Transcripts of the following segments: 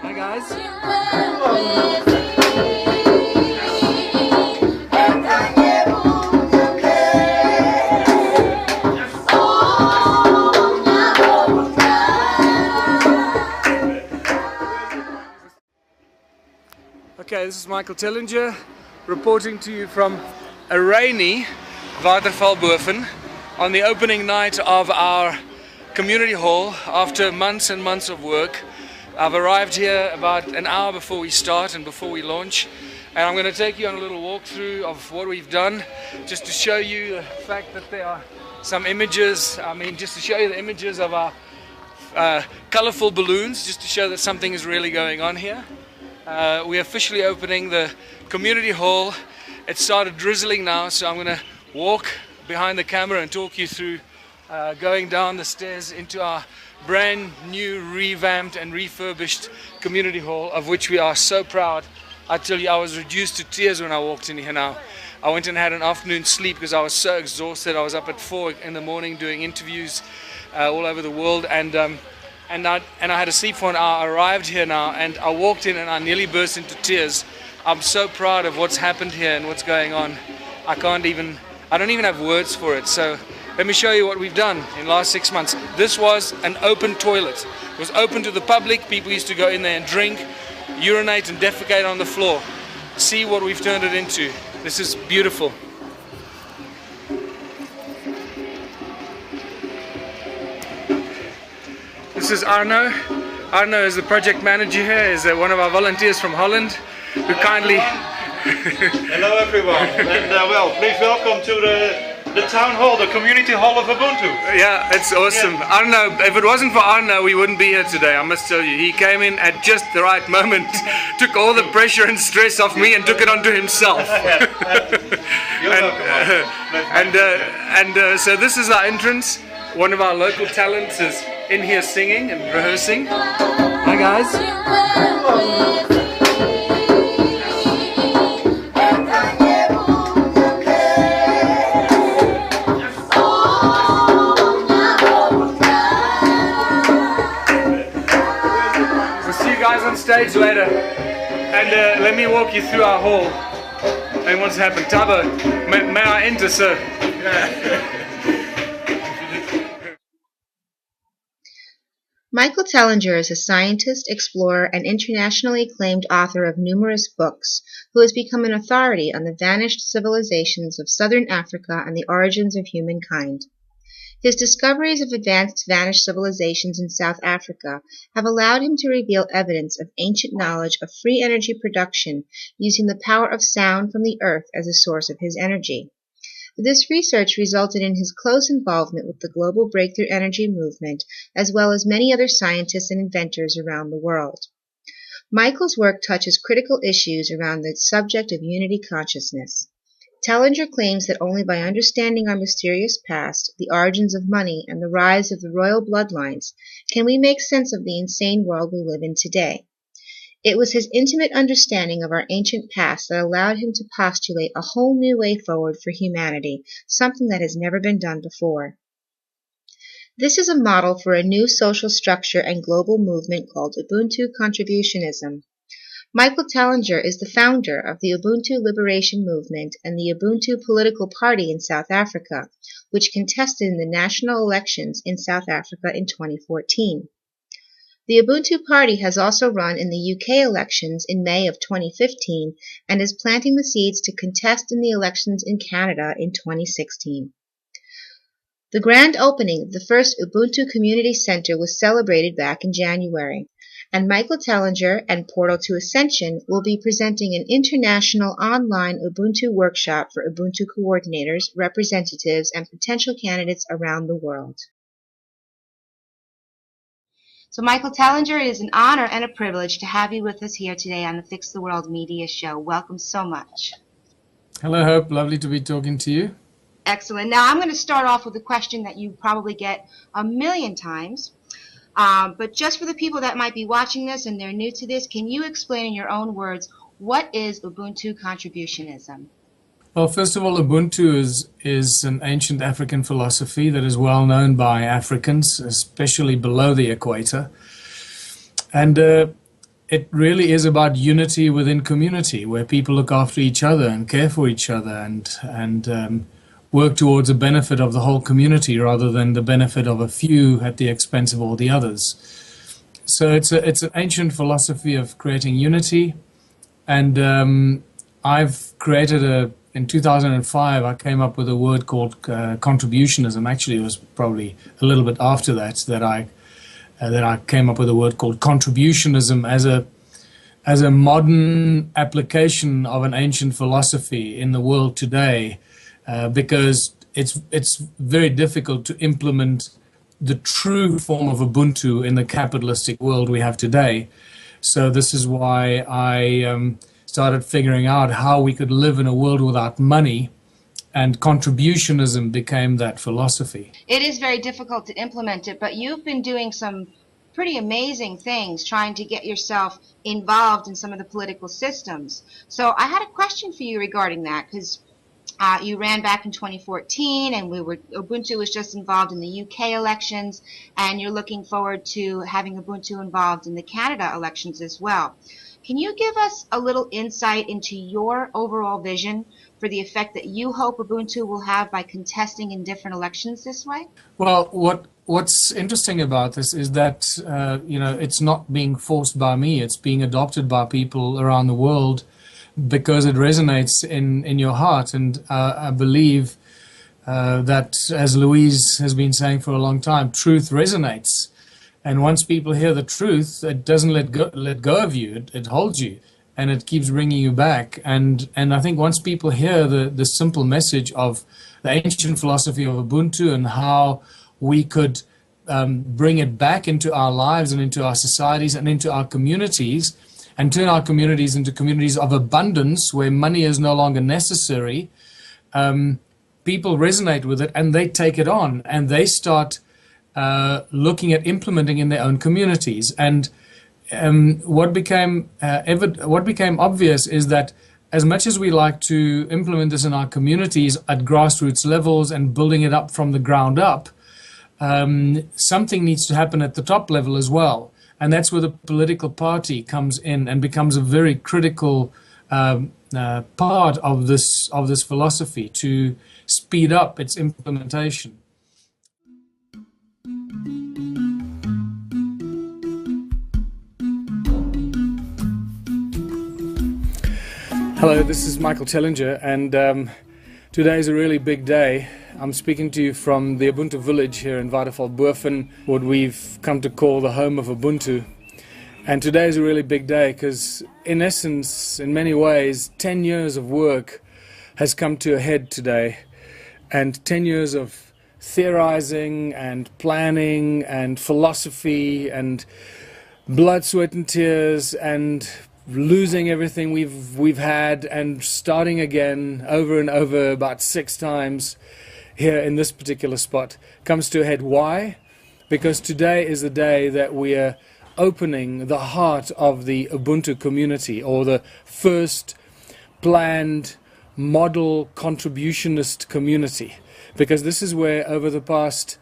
Hi guys. Okay, this is Michael Tellinger reporting to you from a rainy Watervalboven on the opening night of our community hall after months and months of work. I've arrived here about an hour before we start and before we launch, and I'm going to take you on a little walkthrough of what we've done, just to show you the fact that there are some images, just to show you the images of our colorful balloons, just to show that something is really going on here. We're officially opening the community hall. It started drizzling now, so I'm going to walk behind the camera and talk you through going down the stairs into our brand new, revamped and refurbished community hall, of which we are so proud. I tell you, I was reduced to tears when I walked in here now. I went and had an afternoon sleep because I was so exhausted. I was up at 4 in the morning doing interviews all over the world, and I had to sleep for an hour. I arrived here now and I walked in and I nearly burst into tears. I'm so proud of what's happened here and what's going on. I don't even have words for it. So let me show you what we've done in the last 6 months. This was an open toilet. It was open to the public. People used to go in there and drink, urinate and defecate on the floor. See what we've turned it into. This is beautiful. This is Arno. Arno is the project manager here, is one of our volunteers from Holland who kindly... Hello everyone, and well, please welcome to the town hall, the community hall of Ubuntu. Yeah, it's awesome. Yeah. Arno, if it wasn't for Arno, we wouldn't be here today, I must tell you. He came in at just the right moment, took all the pressure and stress off me and took it onto himself. So this is our entrance. One of our local talents is in here singing and rehearsing. Hi guys. We'll see you guys on stage later. And let me walk you through our hall and what's happened. Tabo, may I enter, sir? Michael Tellinger is a scientist, explorer, and internationally acclaimed author of numerous books, who has become an authority on the vanished civilizations of southern Africa and the origins of humankind. His discoveries of advanced vanished civilizations in South Africa have allowed him to reveal evidence of ancient knowledge of free energy production using the power of sound from the earth as a source of his energy. This research resulted in his close involvement with the global breakthrough energy movement, as well as many other scientists and inventors around the world. Michael's work touches critical issues around the subject of unity consciousness. Tellinger claims that only by understanding our mysterious past, the origins of money, and the rise of the royal bloodlines, can we make sense of the insane world we live in today. It was his intimate understanding of our ancient past that allowed him to postulate a whole new way forward for humanity, something that has never been done before. This is a model for a new social structure and global movement called Ubuntu contributionism. Michael Tellinger is the founder of the Ubuntu Liberation Movement and the Ubuntu political party in South Africa, which contested in the national elections in South Africa in 2014. The Ubuntu Party has also run in the UK elections in May of 2015 and is planting the seeds to contest in the elections in Canada in 2016. The grand opening of the first Ubuntu Community Center was celebrated back in January, and Michael Tellinger and Portal to Ascension will be presenting an international online Ubuntu workshop for Ubuntu coordinators, representatives, and potential candidates around the world. So Michael Tellinger, it is an honor and a privilege to have you with us here today on the Fix the World Media Show. Welcome so much. Hello, Hope. Lovely to be talking to you. Excellent. Now I'm going to start off with a question that you probably get a million times. But just for the people that might be watching this and they're new to this, can you explain in your own words, what is Ubuntu contributionism? Well, first of all, Ubuntu is an ancient African philosophy that is well known by Africans, especially below the equator. And it really is about unity within community, where people look after each other and care for each other and work towards the benefit of the whole community rather than the benefit of a few at the expense of all the others. So it's an ancient philosophy of creating unity, and I've created in 2005 I came up with a word called contributionism. Actually, it was probably a little bit after that I came up with a word called contributionism as a modern application of an ancient philosophy in the world today, because it's very difficult to implement the true form of Ubuntu in the capitalistic world we have today. So this is why I started figuring out how we could live in a world without money, and contributionism became that philosophy. It is very difficult to implement it, but you've been doing some pretty amazing things trying to get yourself involved in some of the political systems. So I had a question for you regarding that, because you ran back in 2014, and Ubuntu was just involved in the UK elections, and you're looking forward to having Ubuntu involved in the Canada elections as well. Can you give us a little insight into your overall vision for the effect that you hope Ubuntu will have by contesting in different elections this way? Well, what's interesting about this is that it's not being forced by me; it's being adopted by people around the world because it resonates in your heart. And I believe that, as Louise has been saying for a long time, truth resonates. And once people hear the truth, it doesn't let go of you. It holds you, and it keeps bringing you back. And I think once people hear the simple message of the ancient philosophy of Ubuntu and how we could bring it back into our lives and into our societies and into our communities, and turn our communities into communities of abundance where money is no longer necessary, people resonate with it and they take it on and they start looking at implementing in their own communities. And what became obvious is that as much as we like to implement this in our communities at grassroots levels and building it up from the ground up, something needs to happen at the top level as well. And that's where the political party comes in and becomes a very critical part of this philosophy to speed up its implementation. Hello, this is Michael Tellinger, and today is a really big day. I'm speaking to you from the Ubuntu village here in Waterfallboven, what we've come to call the home of Ubuntu. And today is a really big day because, in essence, in many ways, 10 years of work has come to a head today. And 10 years of theorizing and planning and philosophy and blood, sweat and tears and losing everything we've had and starting again over and over about 6 times here in this particular spot comes to a head. Why? Because today is the day that we are opening the heart of the Ubuntu community, or the first planned model contributionist community, because this is where over the past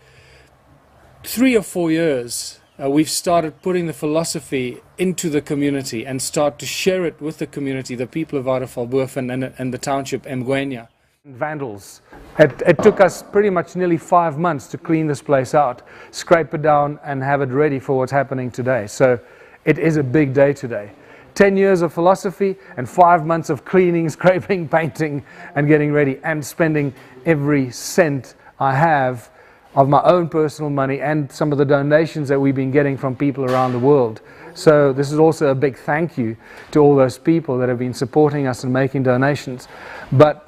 3 or 4 years we've started putting the philosophy into the community and start to share it with the community, the people of Waterfallboven and the township Mgwenya. Vandals. It took us pretty much nearly 5 months to clean this place out, scrape it down and have it ready for what's happening today. So it is a big day today. 10 years of philosophy and 5 months of cleaning, scraping, painting and getting ready, and spending every cent I have of my own personal money and some of the donations that we've been getting from people around the world. So this is also a big thank you to all those people that have been supporting us and making donations. But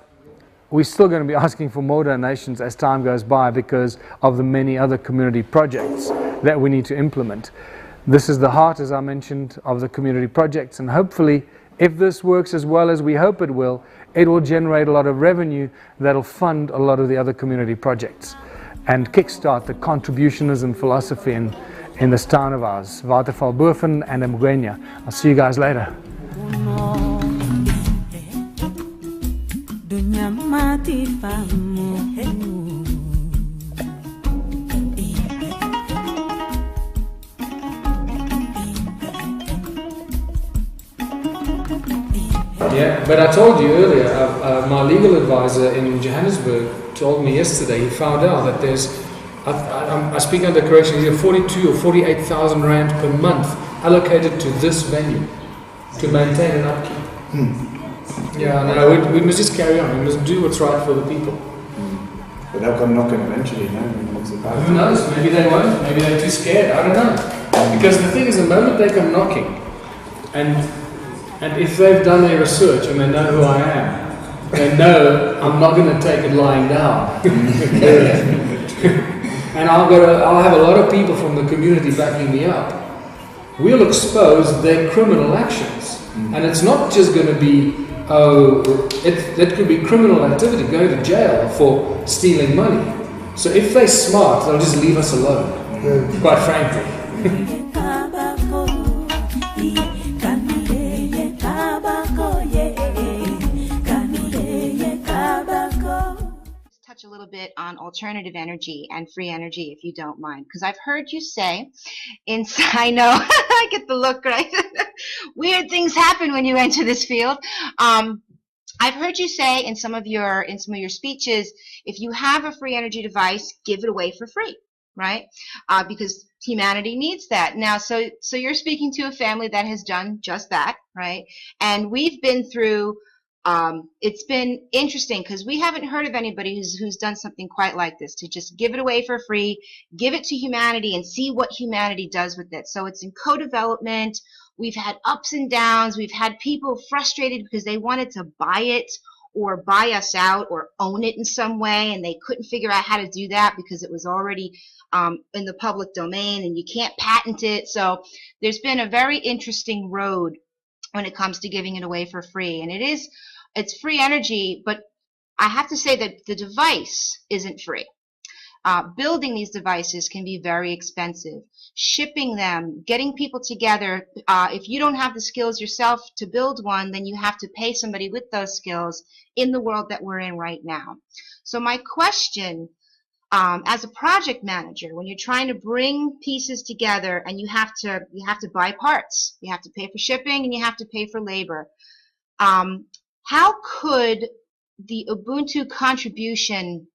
we're still going to be asking for more donations as time goes by because of the many other community projects that we need to implement. This is the heart, as I mentioned, of the community projects, and hopefully, if this works as well as we hope it will generate a lot of revenue that will fund a lot of the other community projects and kickstart the contributionism philosophy in this town of ours, Waterfallboven and Mgwenya. I'll see you guys later. Yeah, but I told you earlier, my legal advisor in Johannesburg told me yesterday, he found out that there's, I speak under correction, either 42 or 48,000 rand per month allocated to this venue to maintain and upkeep. Yeah, no, we must just carry on. We must do what's right for the people. But they'll come knocking eventually, no? Who knows? Maybe they won't. Maybe they're too scared. I don't know. Because the thing is, the moment they come knocking, and if they've done their research and they know who I am, they know I'm not going to take it lying down. And I'll have a lot of people from the community backing me up. We'll expose their criminal actions. And it's not just going to be, it could be criminal activity, going to jail for stealing money. So if they're smart, they'll just leave us alone, quite frankly. Touch a little bit on alternative energy and free energy, if you don't mind, because I've heard you say, I know, I get the look, right? Weird things happen when you enter this field. I've heard you say in some of your speeches, if you have a free energy device, give it away for free, right? Because humanity needs that. Now, so you're speaking to a family that has done just that, right? And we've been through. It's been interesting because we haven't heard of anybody who's done something quite like this, to just give it away for free, give it to humanity and see what humanity does with it. So it's in co-development. We've had ups and downs. We've had people frustrated because they wanted to buy it or buy us out or own it in some way, and they couldn't figure out how to do that because it was already in the public domain and you can't patent it. So there's been a very interesting road when it comes to giving it away for free. And it's free energy, but I have to say that the device isn't free. Building these devices can be very expensive. Shipping them, getting people together. If you don't have the skills yourself to build one, then you have to pay somebody with those skills in the world that we're in right now. So my question, as a project manager, when you're trying to bring pieces together and you have to buy parts, you have to pay for shipping, and you have to pay for labor. How could the Ubuntu contribution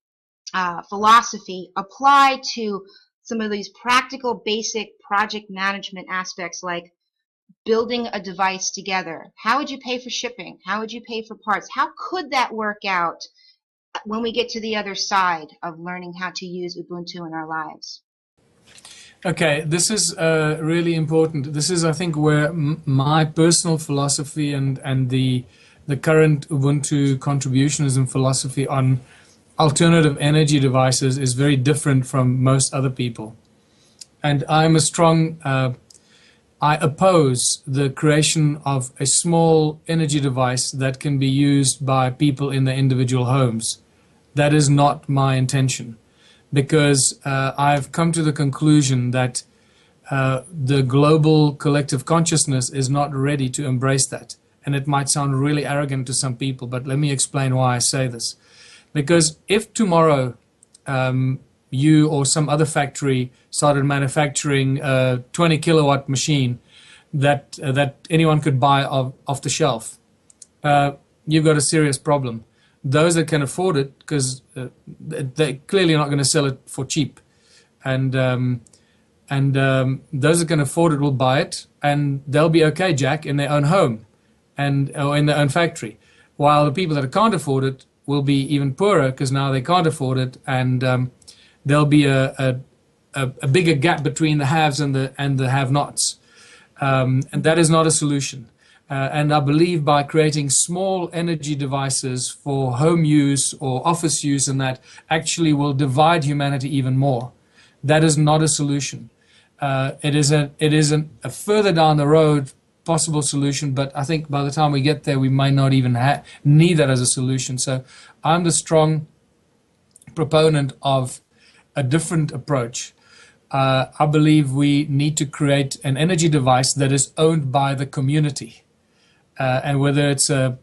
philosophy apply to some of these practical, basic project management aspects, like building a device together? How would you pay for shipping? How would you pay for parts? How could that work out when we get to the other side of learning how to use Ubuntu in our lives? Okay, this is really important. This is, I think, where my personal philosophy and the current Ubuntu contributionism philosophy on alternative energy devices is very different from most other people. And I'm a strong, I oppose the creation of a small energy device that can be used by people in their individual homes. That is not my intention, because I've come to the conclusion that the global collective consciousness is not ready to embrace that. And it might sound really arrogant to some people, but let me explain why I say this. Because if tomorrow you or some other factory started manufacturing a 20 kilowatt machine that anyone could buy off the shelf, you've got a serious problem. Those that can afford it, because they're clearly not going to sell it for cheap, and those that can afford it will buy it, and they'll be okay, Jack, in their own home or in their own factory, while the people that can't afford it will be even poorer because now they can't afford it, and there'll be a bigger gap between the haves and the have-nots, and that is not a solution. And I believe by creating small energy devices for home use or office use, and that actually will divide humanity even more. That is not a solution. It is a further down the road possible solution, but I think by the time we get there, we might not even need that as a solution. So I'm the strong proponent of a different approach. I believe we need to create an energy device that is owned by the community. And whether it's a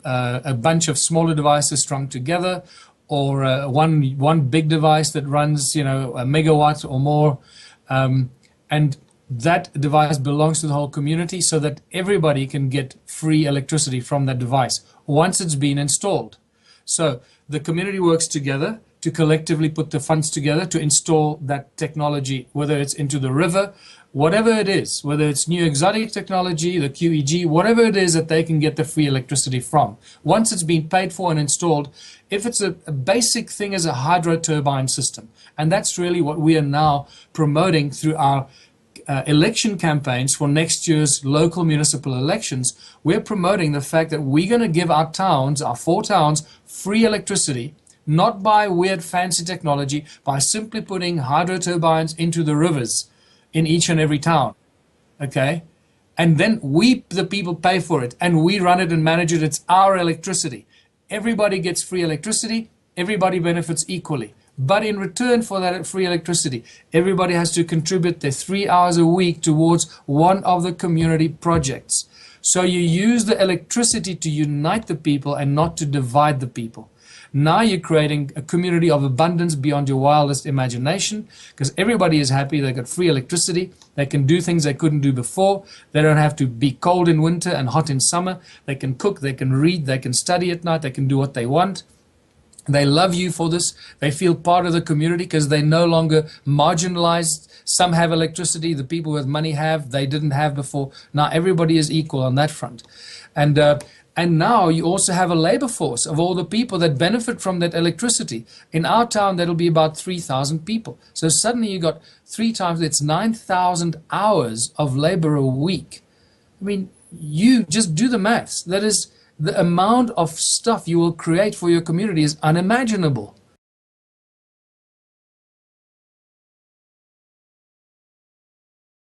bunch of smaller devices strung together, or one big device that runs, a megawatt or more, and that device belongs to the whole community so that everybody can get free electricity from that device once it's been installed. So the community works together to collectively put the funds together to install that technology, whether it's into the river, whatever it is, whether it's new exotic technology, the QEG, whatever it is that they can get the free electricity from. Once it's been paid for and installed, if it's a basic thing as a hydro turbine system, and that's really what we are now promoting through our election campaigns for next year's local municipal elections. We're promoting the fact that we're going to give our towns, our 4 towns, free electricity, not by weird fancy technology, by simply putting hydro turbines into the rivers in each and every town. Okay? And then we, the people, pay for it, and we run it and manage it. It's our electricity. Everybody gets free electricity. Everybody benefits equally. But in return for that free electricity, everybody has to contribute their 3 hours a week towards one of the community projects. So you use the electricity to unite the people and not to divide the people. Now you're creating a community of abundance beyond your wildest imagination, because everybody is happy. They got free electricity. They can do things they couldn't do before. They don't have to be cold in winter and hot in summer. They can cook, they can read, they can study at night, they can do what they want. They love you for this. They feel part of the community because they're no longer marginalized. Some have electricity. The people with money have. They didn't have before. Now everybody is equal on that front. And now you also have a labor force of all the people that benefit from that electricity. In our town, that'll be about 3,000 people. So suddenly you got 3 times, it's 9,000 hours of labor a week. I mean, you just do the maths. That is, the amount of stuff you will create for your community is unimaginable.